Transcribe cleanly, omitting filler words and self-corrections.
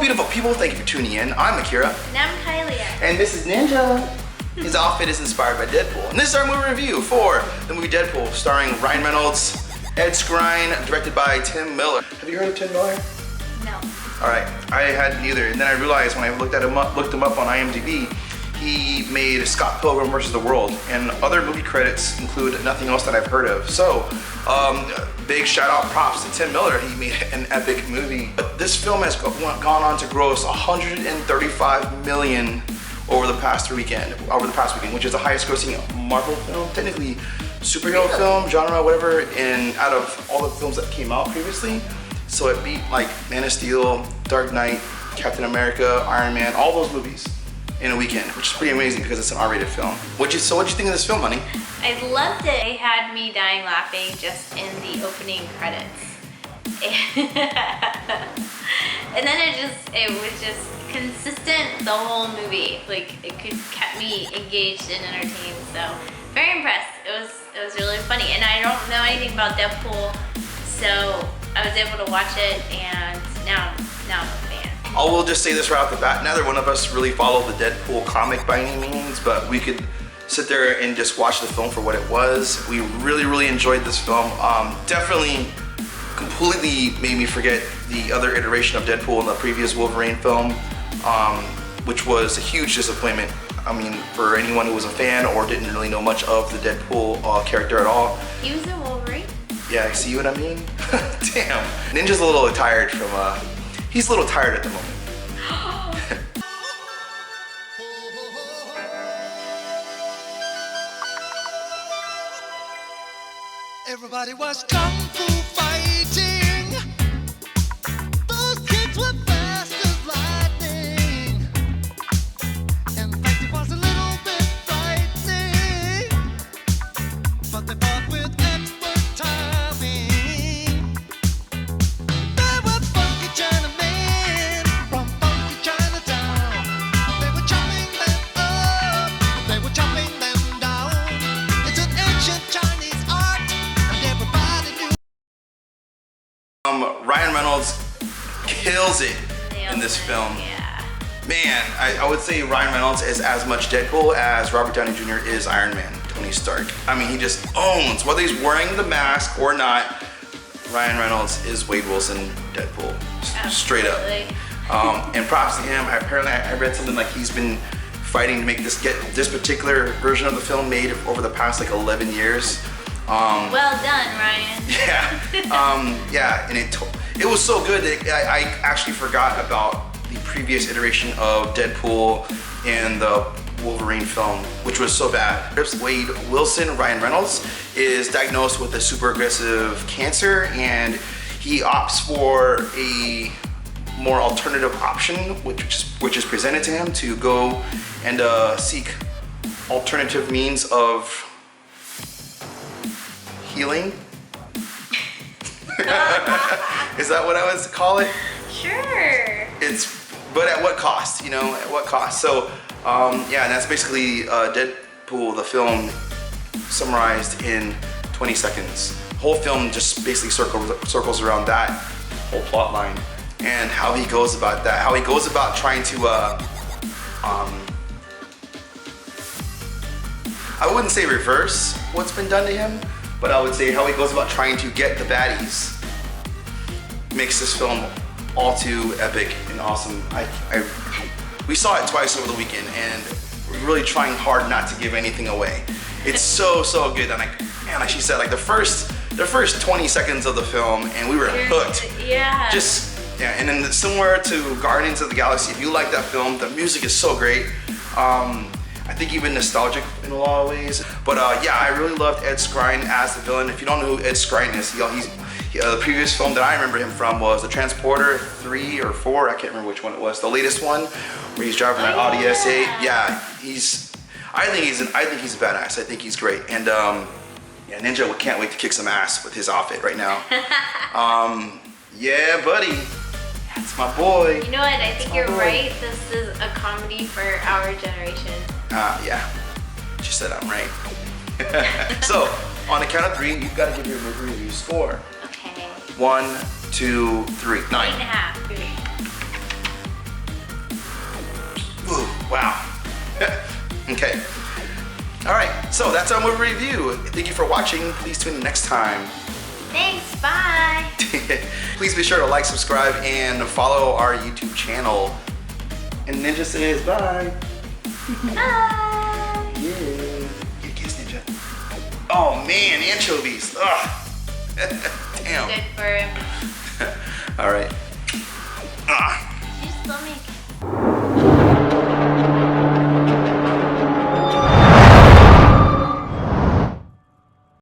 beautiful people, thank you for tuning in. I'm Akira. And I'm Kylie. And this is Ninja. His outfit is inspired by Deadpool. And this is our movie review for the movie Deadpool, starring Ryan Reynolds, Ed Skrein, directed by Tim Miller. Have you heard of Tim Miller? No. Alright, I hadn't either. And then I realized when I looked him up on IMDb, he made Scott Pilgrim vs. the World, and other movie credits include nothing else that I've heard of. So, big shout out props to Tim Miller. He made an epic movie. But this film has gone on to gross 135 million over the past weekend, which is the highest grossing Marvel film, technically superhero film, genre, whatever, and out of all the films that came out previously. So it beat like Man of Steel, Dark Knight, Captain America, Iron Man, all those movies in a weekend, which is pretty amazing because it's an R-rated film. What'd you think of this film, honey? I loved it. It had me dying laughing just in the opening credits. And then it was just consistent the whole movie. Like it kept me engaged and entertained. So very impressed. It was really funny. And I don't know anything about Deadpool, so I was able to watch it, and now I'm a fan. I will just say this right off the bat. Neither one of us really follow the Deadpool comic by any means, but we could sit there and just watch the film for what it was. We really enjoyed this film. Definitely completely made me forget the other iteration of Deadpool in the previous Wolverine film, which was a huge disappointment. I mean, for anyone who was a fan or didn't really know much of the Deadpool character at all. He was a Wolverine? Yeah, see what I mean? Damn. Ninja's a little tired from, he's a little tired at the moment. Everybody was kung fu fighting. Those kids were fast as lightning. In fact, it was a little bit frightening, but they fought with expert timing. They were funky Chinamen from funky Chinatown. They were chopping them up, they were chopping them down. It's an ancient Chinese art, and everybody knew. Ryan Reynolds kills it in this film. Yeah. Man, I would say Ryan Reynolds is as much Deadpool as Robert Downey Jr. is Iron Man, Tony Stark. I mean, he just owns, whether he's wearing the mask or not, Ryan Reynolds is Wade Wilson Deadpool, straight up. And props to him. Apparently, I read something like he's been fighting to get this particular version of the film made over the past like 11 years. Well done, Ryan. Yeah, yeah, and it was so good that I actually forgot about the previous iteration of Deadpool and the Wolverine film, which was so bad. Wade Wilson, Ryan Reynolds, is diagnosed with a super aggressive cancer, and he opts for a more alternative option, which is presented to him to go and seek alternative means of healing. Is that what I was call it? Sure. But at what cost? You know, at what cost? So, yeah, and that's basically Deadpool, the film, summarized in 20 seconds. The whole film just basically circles around that whole plot line and how he goes about that. How he goes about trying to, I wouldn't say reverse what's been done to him, but I would say how he goes about trying to get the baddies makes this film all too epic and awesome. We saw it twice over the weekend, and we're really trying hard not to give anything away. It's so good. And like she said, like the first 20 seconds of the film, and we were hooked. Yeah. Yeah, and then similar to Guardians of the Galaxy, if you like that film, the music is so great. I think even nostalgic in a lot of ways. But yeah, I really loved Ed Skrein as the villain. If you don't know who Ed Skrein is, the previous film that I remember him from was The Transporter 3 or 4, I can't remember which one it was. The latest one, where he's driving that Audi S8. Yeah, I think he's a badass. I think he's great. And yeah, Ninja can't wait to kick some ass with his outfit right now. Yeah, buddy. That's my boy. You know what? I think you're right. This is a comedy for our generation. Yeah. She said I'm right. So, on the count of 3, you've got to give your movie review score. Okay. 1, 2, 3. 9. 8.5. Wow. Okay. All right, so that's our movie review. Thank you for watching. Please tune in next time. Thanks, bye. Please be sure to like, subscribe, and follow our YouTube channel. And Ninja says bye. Bye. Yeah. Get kiss, Ninja. Oh man, anchovies. Ugh. Damn. Good for him. All right.